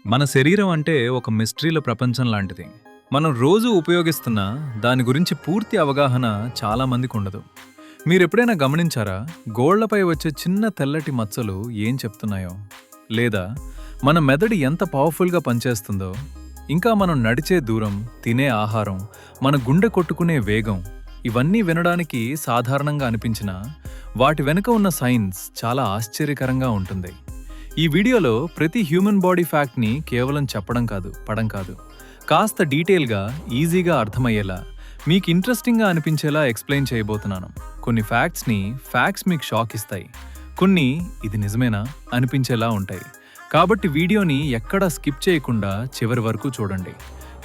మన శరీరం అంటే ఒక మిస్టరీల ప్రపంచం లాంటిది. మనం రోజు ఉపయోగిస్తున్న దాని గురించి పూర్తి అవగాహన చాలా మందికి ఉండదు. మీరెప్పుడైనా గమనించారా? గోళ్లపై వచ్చే చిన్న తెల్లటి మచ్చలు ఏం చెప్తున్నాయో, లేదా మన మెదడు ఎంత పవర్ఫుల్గా పనిచేస్తుందో, ఇంకా మనం నడిచే దూరం, తినే ఆహారం, మన గుండె కొట్టుకునే వేగం, ఇవన్నీ వినడానికి సాధారణంగా అనిపించినా వాటి వెనుక ఉన్న సైన్స్ చాలా ఆశ్చర్యకరంగా ఉంటుంది. ఈ వీడియోలో ప్రతి హ్యూమన్ బాడీ ఫ్యాక్ట్ని కేవలం చెప్పడం కాదు, పడం కాదు, కాస్త డీటెయిల్గా, ఈజీగా అర్థమయ్యేలా, మీకు ఇంట్రెస్టింగ్గా అనిపించేలా ఎక్స్ప్లెయిన్ చేయబోతున్నాను. కొన్ని ఫ్యాక్ట్స్ మీకు షాక్ ఇస్తాయి, కొన్ని ఇది నిజమేనా అనిపించేలా ఉంటాయి. కాబట్టి వీడియోని ఎక్కడా స్కిప్ చేయకుండా చివరి వరకు చూడండి,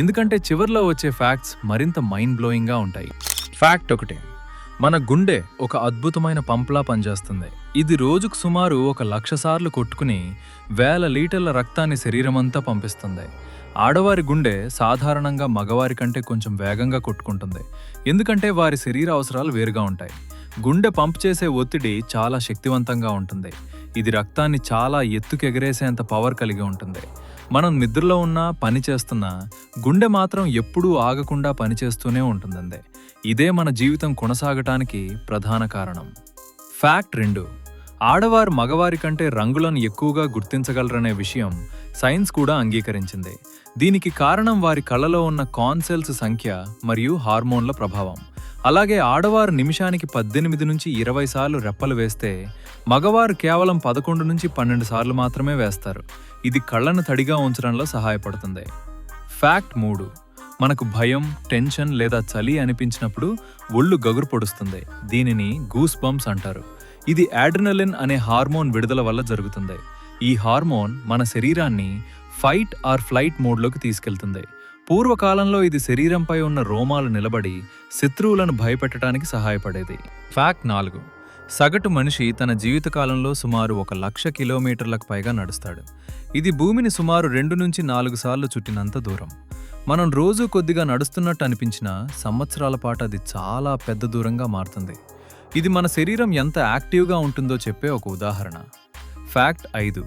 ఎందుకంటే చివర్లో వచ్చే ఫ్యాక్ట్స్ మరింత మైండ్ బ్లోయింగ్గా ఉంటాయి. ఫ్యాక్ట్ 1, మన గుండె ఒక అద్భుతమైన పంప్లా పనిచేస్తుంది. ఇది రోజుకు సుమారు 1,00,000 సార్లు కొట్టుకుని 1,000 లీటర్ల రక్తాన్ని శరీరమంతా పంపిస్తుంది. ఆడవారి గుండె సాధారణంగా మగవారి కంటే కొంచెం వేగంగా కొట్టుకుంటుంది, ఎందుకంటే వారి శరీర అవసరాలు వేరుగా ఉంటాయి. గుండె పంప్ చేసే ఒత్తిడి చాలా శక్తివంతంగా ఉంటుంది. ఇది రక్తాన్ని చాలా ఎత్తుకెగరేసేంత పవర్ కలిగి ఉంటుంది. మనం నిద్రలో ఉన్నా, పని చేస్తున్నా గుండె మాత్రం ఎప్పుడూ ఆగకుండా పనిచేస్తూనే ఉంటుందండి. ఇదే మన జీవితం కొనసాగటానికి ప్రధాన కారణం. ఫ్యాక్ట్ 2, ఆడవారు మగవారి కంటే రంగులను ఎక్కువగా గుర్తించగలరనే విషయం సైన్స్ కూడా అంగీకరించింది. దీనికి కారణం వారి కళ్ళలో ఉన్న కాన్సెల్స్ సంఖ్య మరియు హార్మోన్ల ప్రభావం. అలాగే ఆడవారు నిమిషానికి 18 నుంచి 20 సార్లు రెప్పలు వేస్తే మగవారు కేవలం 11 నుంచి 12 సార్లు మాత్రమే వేస్తారు. ఇది కళ్ళను తడిగా ఉంచడంలో సహాయపడుతుంది. ఫ్యాక్ట్ 3, మనకు భయం, టెన్షన్ లేదా చలి అనిపించినప్పుడు ఒళ్ళు గగురు పొడుస్తుంది. దీనిని గూస్ బంప్స్ అంటారు. ఇది అడ్రినలిన్ అనే హార్మోన్ విడుదల వల్ల జరుగుతుంది. ఈ హార్మోన్ మన శరీరాన్ని ఫైట్ ఆర్ ఫ్లైట్ మోడ్లోకి తీసుకెళ్తుంది. పూర్వకాలంలో ఇది శరీరంపై ఉన్న రోమాలు నిలబడి శత్రువులను భయపెట్టడానికి సహాయపడేది. ఫ్యాక్ట్ 4, సగటు మనిషి తన జీవితకాలంలో సుమారు 1,00,000 కిలోమీటర్లకు పైగా నడుస్తాడు. ఇది భూమిని సుమారు 2 నుంచి 4 సార్లు చుట్టినంత దూరం. మనం రోజు కొద్దిగా నడుస్తున్నట్టు అనిపించినా సంవత్సరాల పాటు అది చాలా పెద్ద దూరంగా మారుతుంది. ఇది మన శరీరం ఎంత యాక్టివ్గా ఉంటుందో చెప్పే ఒక ఉదాహరణ. ఫ్యాక్ట్ 5,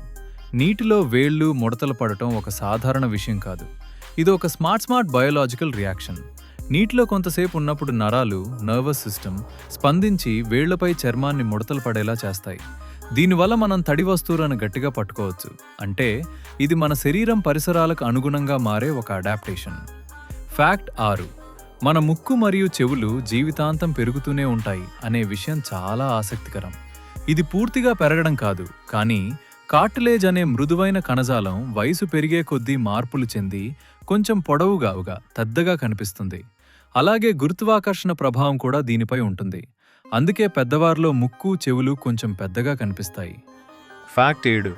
నీటిలో వేళ్లు ముడతలు పడటం ఒక సాధారణ విషయం కాదు. ఇది ఒక స్మార్ట్ బయోలాజికల్ రియాక్షన్. నీటిలో కొంతసేపు ఉన్నప్పుడు నరాలు, నర్వస్ సిస్టమ్ స్పందించి వేళ్లపై చర్మాన్ని ముడతలు పడేలా చేస్తాయి. దీనివల్ల మనం తడి వస్తువులను గట్టిగా పట్టుకోవచ్చు. అంటే ఇది మన శరీరం పరిసరాలకు అనుగుణంగా మారే ఒక అడాప్టేషన్. ఫ్యాక్ట్ 6, మన ముక్కు మరియు చెవులు జీవితాంతం పెరుగుతూనే ఉంటాయి అనే విషయం చాలా ఆసక్తికరం. ఇది పూర్తిగా పెరగడం కాదు, కానీ కార్టిలేజ్ అనే మృదువైన కణజాలం వయసు పెరిగే కొద్దీ మార్పులు చెంది కొంచెం పొడవుగా, పెద్దగా కనిపిస్తుంది. అలాగే గురుత్వాకర్షణ ప్రభావం కూడా దీనిపై ఉంటుంది. అందుకే పెద్దవారిలో ముక్కు, చెవులు కొంచెం పెద్దగా కనిపిస్తాయి. ఫ్యాక్ట్ 7,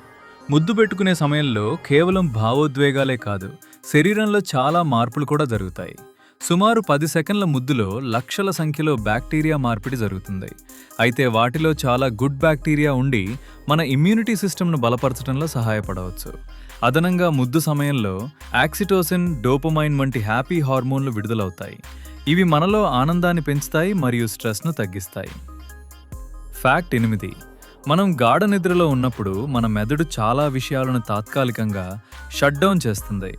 ముద్దు పెట్టుకునే సమయంలో కేవలం భావోద్వేగాలే కాదు, శరీరంలో చాలా మార్పులు కూడా జరుగుతాయి. సుమారు 10 సెకండ్ల ముద్దులో లక్షల సంఖ్యలో బ్యాక్టీరియా మార్పిడి జరుగుతుంది. అయితే వాటిలో చాలా గుడ్ బ్యాక్టీరియా ఉండి మన ఇమ్యూనిటీ సిస్టమ్ను బలపరచడంలో సహాయపడవచ్చు. అదనంగా ముద్దు సమయంలో ఆక్సిటోసిన్, డోపమైన్ వంటి హ్యాపీ హార్మోన్లు విడుదలవుతాయి. ఇవి మనలో ఆనందాన్ని పెంచుతాయి మరియు స్ట్రెస్ను తగ్గిస్తాయి. ఫ్యాక్ట్ 8, మనం గాఢ నిద్రలో ఉన్నప్పుడు మన మెదడు చాలా విషయాలను తాత్కాలికంగా షట్డౌన్ చేస్తుంది.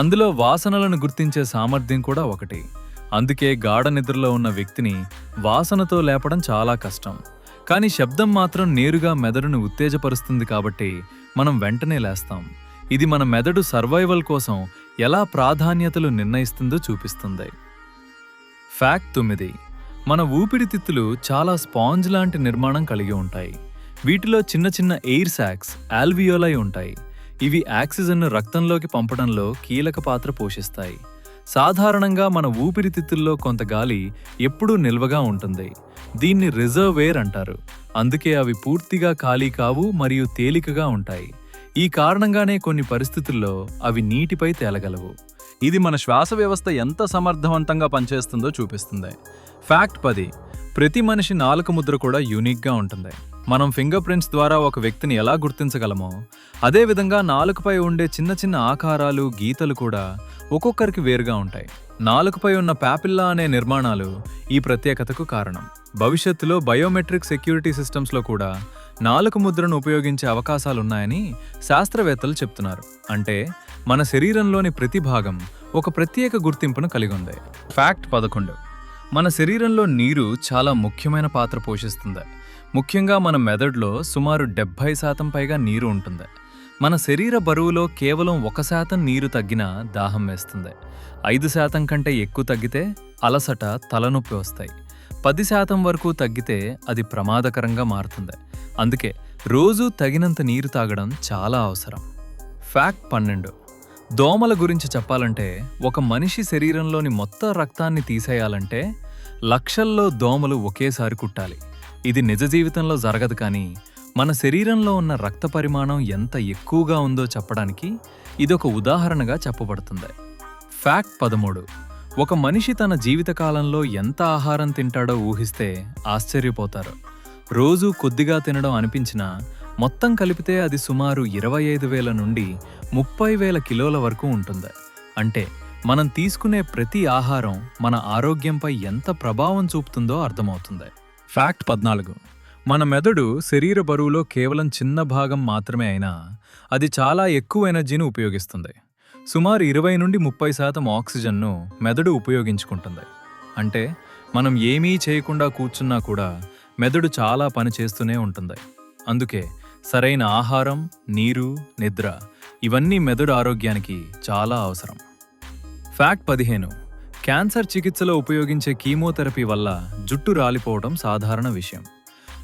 అందులో వాసనలను గుర్తించే సామర్థ్యం కూడా ఒకటి. అందుకే గాఢ నిద్రలో ఉన్న వ్యక్తిని వాసనతో లేపడం చాలా కష్టం. కానీ శబ్దం మాత్రం నేరుగా మెదడును ఉత్తేజపరుస్తుంది, కాబట్టి మనం వెంటనే లేస్తాం. ఇది మన మెదడు సర్వైవల్ కోసం ఎలా ప్రాధాన్యతలు నిర్ణయిస్తుందో చూపిస్తుంది. ఫ్యాక్ట్ 9, మన ఊపిరితిత్తులు చాలా స్పాంజ్ లాంటి నిర్మాణం కలిగి ఉంటాయి. వీటిలో చిన్న చిన్న ఎయిర్ సాక్స్, ఆల్వియోలై ఉంటాయి. ఇవి ఆక్సిజన్ను రక్తంలోకి పంపడంలో కీలక పాత్ర పోషిస్తాయి. సాధారణంగా మన ఊపిరితిత్తుల్లో కొంత గాలి ఎప్పుడూ నిల్వగా ఉంటుంది. దీన్ని రిజర్వ్ ఎయిర్ అంటారు. అందుకే అవి పూర్తిగా ఖాళీ కావు మరియు తేలికగా ఉంటాయి. ఈ కారణంగానే కొన్ని పరిస్థితుల్లో అవి నీటిపై తేలగలవు. ఇది మన శ్వాస వ్యవస్థ ఎంత సమర్థవంతంగా పనిచేస్తుందో చూపిస్తుంది. ఫ్యాక్ట్ 10, ప్రతి మనిషి నాలుక ముద్ర కూడా యూనిక్గా ఉంటుంది. మనం ఫింగర్ ప్రింట్స్ ద్వారా ఒక వ్యక్తిని ఎలా గుర్తించగలమో, అదేవిధంగా నాలుకపై ఉండే చిన్న చిన్న ఆకారాలు, గీతలు కూడా ఒక్కొక్కరికి వేరుగా ఉంటాయి. నాలుకపై ఉన్న పాపిల్లా అనే నిర్మాణాలు ఈ ప్రత్యేకతకు కారణం. భవిష్యత్తులో బయోమెట్రిక్ సెక్యూరిటీ సిస్టమ్స్లో కూడా నాలుక ముద్రను ఉపయోగించే అవకాశాలున్నాయని శాస్త్రవేత్తలు చెప్తున్నారు. అంటే మన శరీరంలోని ప్రతి భాగం ఒక ప్రత్యేక గుర్తింపును కలిగి ఉంది. ఫ్యాక్ట్ 11. మన శరీరంలో నీరు చాలా ముఖ్యమైన పాత్ర పోషిస్తుంది. ముఖ్యంగా మన మెదడులో సుమారు 70% పైగా నీరు ఉంటుంది. మన శరీర బరువులో కేవలం 1% నీరు తగ్గినా దాహం వేస్తుంది. 5% కంటే ఎక్కువ తగ్గితే అలసట, తలనొప్పి వస్తాయి. 10% వరకు తగ్గితే అది ప్రమాదకరంగా మారుతుంది. అందుకే రోజూ తగినంత నీరు తాగడం చాలా అవసరం. ఫ్యాక్ట్ 12. దోమల గురించి చెప్పాలంటే ఒక మనిషి శరీరంలోని మొత్తం రక్తాన్ని తీసేయాలంటే లక్షల్లో దోమలు ఒకేసారి కుట్టాలి. ఇది నిజ జీవితంలో జరగదు, కానీ మన శరీరంలో ఉన్న రక్త పరిమాణం ఎంత ఎక్కువగా ఉందో చెప్పడానికి ఇదొక ఉదాహరణగా చెప్పబడుతుంది. ఫ్యాక్ట్ 13. ఒక మనిషి తన జీవితకాలంలో ఎంత ఆహారం తింటాడో ఊహిస్తే ఆశ్చర్యపోతారు. రోజూ కొద్దిగా తినడం అనిపించినా మొత్తం కలిపితే అది సుమారు 25,000 నుండి 30,000 కిలోల వరకు ఉంటుంది. అంటే మనం తీసుకునే ప్రతి ఆహారం మన ఆరోగ్యంపై ఎంత ప్రభావం చూపుతుందో అర్థమవుతుంది. ఫ్యాక్ట్ 14. మన మెదడు శరీర బరువులో కేవలం చిన్న భాగం మాత్రమే అయినా అది చాలా ఎక్కువ ఎనర్జీని ఉపయోగిస్తుంది. సుమారు 20 నుండి 30% ఆక్సిజన్ను మెదడు ఉపయోగించుకుంటుంది. అంటే మనం ఏమీ చేయకుండా కూర్చున్నా కూడా మెదడు చాలా పని చేస్తూనే ఉంటుంది. అందుకే సరైన ఆహారం, నీరు, నిద్ర ఇవన్నీ మెదడు ఆరోగ్యానికి చాలా అవసరం. ఫ్యాక్ట్ 15. క్యాన్సర్ చికిత్సలో ఉపయోగించే కీమోథెరపీ వల్ల జుట్టు రాలిపోవడం సాధారణ విషయం.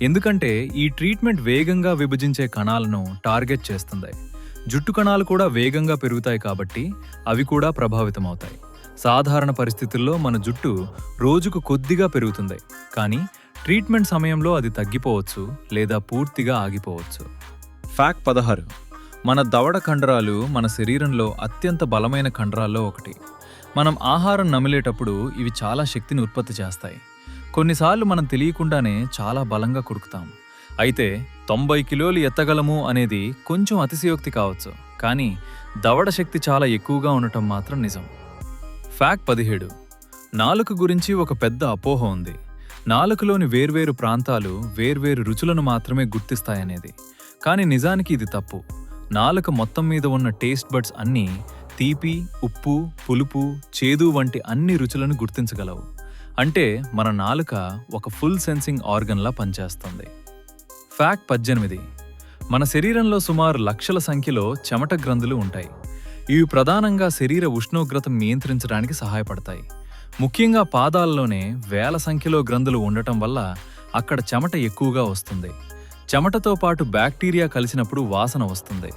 ఎందుకంటే ఈ ట్రీట్మెంట్ వేగంగా విభజించే కణాలను టార్గెట్ చేస్తుంది. జుట్టు కణాలు కూడా వేగంగా పెరుగుతాయి కాబట్టి అవి కూడా ప్రభావితమవుతాయి. సాధారణ పరిస్థితుల్లో మన జుట్టు రోజుకు కొద్దిగా పెరుగుతుంది, కానీ ట్రీట్మెంట్ సమయంలో అది తగ్గిపోవచ్చు లేదా పూర్తిగా ఆగిపోవచ్చు. ఫ్యాక్ట్ 16. మన దవడ కండరాలు మన శరీరంలో అత్యంత బలమైన కండరాల్లో ఒకటి. మనం ఆహారం నమిలేటప్పుడు ఇవి చాలా శక్తిని ఉత్పత్తి చేస్తాయి. కొన్నిసార్లు మనం తెలియకుండానే చాలా బలంగా కొరుకుతాం. అయితే 90 కిలోలు ఎత్తగలము అనేది కొంచెం అతిశయోక్తి కావచ్చు, కానీ దవడ శక్తి చాలా ఎక్కువగా ఉండటం మాత్రం నిజం. ఫ్యాక్ట్ 17. నాలుక గురించి ఒక పెద్ద అపోహ ఉంది. నాలుకలోని వేర్వేరు ప్రాంతాలు వేర్వేరు రుచులను మాత్రమే గుర్తిస్తాయనేది. కానీ నిజానికి ఇది తప్పు. నాలుక మొత్తం మీద ఉన్న టేస్ట్ బడ్స్ అన్నీ తీపి, ఉప్పు, పులుపు, చేదు వంటి అన్ని రుచులను గుర్తించగలవు. అంటే మన నాలుక ఒక ఫుల్ సెన్సింగ్ ఆర్గన్లా పనిచేస్తుంది. ఫ్యాక్ట్ 18. మన శరీరంలో సుమారు లక్షల సంఖ్యలో చెమట గ్రంథులు ఉంటాయి. ఇవి ప్రధానంగా శరీర ఉష్ణోగ్రతను నియంత్రించడానికి సహాయపడతాయి. ముఖ్యంగా పాదాల్లోనే వేల సంఖ్యలో గ్రంథులు ఉండటం వల్ల అక్కడ చెమట ఎక్కువగా వస్తుంది. చెమటతో పాటు బ్యాక్టీరియా కలిసినప్పుడు వాసన వస్తుంది.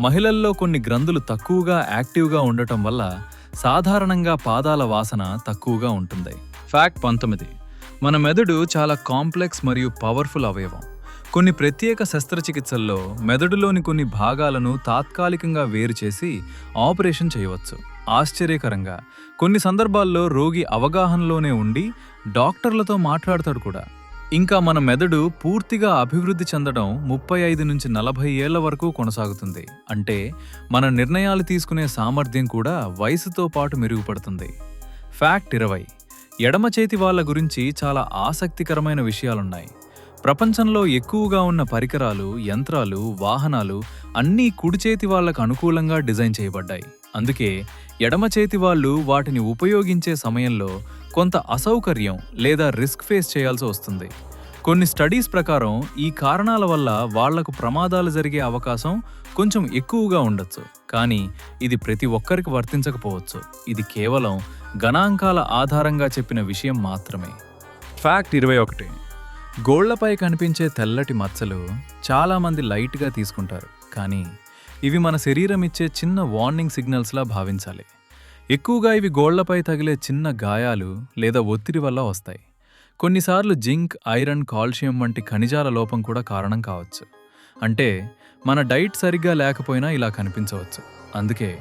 మహిళల్లో కొన్ని గ్రంథులు తక్కువగా యాక్టివ్గా ఉండటం వల్ల సాధారణంగా పాదాల వాసన తక్కువగా ఉంటుంది. ఫ్యాక్ట్ 19. మన మెదడు చాలా కాంప్లెక్స్ మరియు పవర్ఫుల్ అవయవం. కొన్ని ప్రత్యేక శస్త్రచికిత్సల్లో మెదడులోని కొన్ని భాగాలను తాత్కాలికంగా వేరు చేసి ఆపరేషన్ చేయవచ్చు. ఆశ్చర్యకరంగా కొన్ని సందర్భాల్లో రోగి అవగాహనలోనే ఉండి డాక్టర్లతో మాట్లాడతాడు కూడా. ఇంకా మన మెదడు పూర్తిగా అభివృద్ధి చెందడం 35 నుంచి 40 ఏళ్ల వరకు కొనసాగుతుంది. అంటే మన నిర్ణయాలు తీసుకునే సామర్థ్యం కూడా వయసుతో పాటు మెరుగుపడుతుంది. ఫ్యాక్ట్ 20. ఎడమ చేతి వాళ్ళ గురించి చాలా ఆసక్తికరమైన విషయాలున్నాయి. ప్రపంచంలో ఎక్కువగా ఉన్న పరికరాలు, యంత్రాలు, వాహనాలు అన్నీ కుడి చేతి వాళ్లకు అనుకూలంగా డిజైన్ చేయబడ్డాయి. అందుకే ఎడమ చేతి వాళ్ళు వాటిని ఉపయోగించే సమయంలో కొంత అసౌకర్యం లేదా రిస్క్ ఫేస్ చేయాల్సి వస్తుంది. కొన్ని స్టడీస్ ప్రకారం ఈ కారణాల వల్ల వాళ్లకు ప్రమాదాలు జరిగే అవకాశం కొంచెం ఎక్కువగా ఉండొచ్చు. కానీ ఇది ప్రతి ఒక్కరికి వర్తించకపోవచ్చు. ఇది కేవలం గణాంకాల ఆధారంగా చెప్పిన విషయం మాత్రమే. ఫ్యాక్ట్ 21. గోళ్లపై కనిపించే తెల్లటి మచ్చలు చాలామంది లైట్గా తీసుకుంటారు, కానీ ఇవి మన శరీరం ఇచ్చే చిన్న వార్నింగ్ సిగ్నల్స్లా భావించాలి. ఎక్కువగా ఇవి గోళ్లపై తగిలే చిన్న గాయాలు లేదా ఒత్తిడి వల్ల వస్తాయి. కొన్నిసార్లు జింక్, ఐరన్, కాల్షియం వంటి ఖనిజాల లోపం కూడా కారణం కావచ్చు. అంటే మన డైట్ సరిగ్గా లేకపోయినా ఇలా కనిపించవచ్చు. అందుకే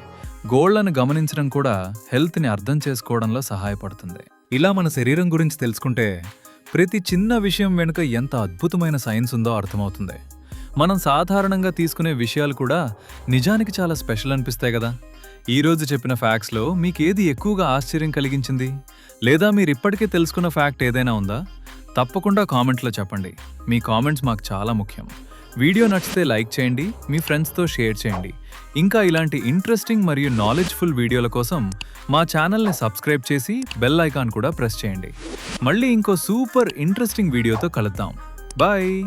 గోళ్లను గమనించడం కూడా హెల్త్ని అర్థం చేసుకోవడంలో సహాయపడుతుంది. ఇలా మన శరీరం గురించి తెలుసుకుంటే ప్రతి చిన్న విషయం వెనుక ఎంత అద్భుతమైన సైన్స్ ఉందో అర్థమవుతుంది. మనం సాధారణంగా తీసుకునే విషయాలు కూడా నిజానికి చాలా స్పెషల్ అనిపిస్తాయి కదా. ఈరోజు చెప్పిన ఫ్యాక్ట్స్లో మీకేది ఎక్కువగా ఆశ్చర్యం కలిగించింది? లేదా మీరు ఇప్పటికే తెలుసుకున్న ఫ్యాక్ట్ ఏదైనా ఉందా? తప్పకుండా కామెంట్లో చెప్పండి. మీ కామెంట్స్ మాకు చాలా ముఖ్యం. వీడియో నచ్చితే లైక్ చేయండి, మీ ఫ్రెండ్స్తో షేర్ చేయండి. ఇంకా ఇలాంటి ఇంట్రెస్టింగ్ మరియు నాలెడ్జ్ఫుల్ వీడియోల కోసం మా ఛానల్ని సబ్స్క్రైబ్ చేసి బెల్ ఐకాన్ కూడా ప్రెస్ చేయండి. మళ్ళీ ఇంకో సూపర్ ఇంట్రెస్టింగ్ వీడియోతో కలుద్దాం. బాయ్.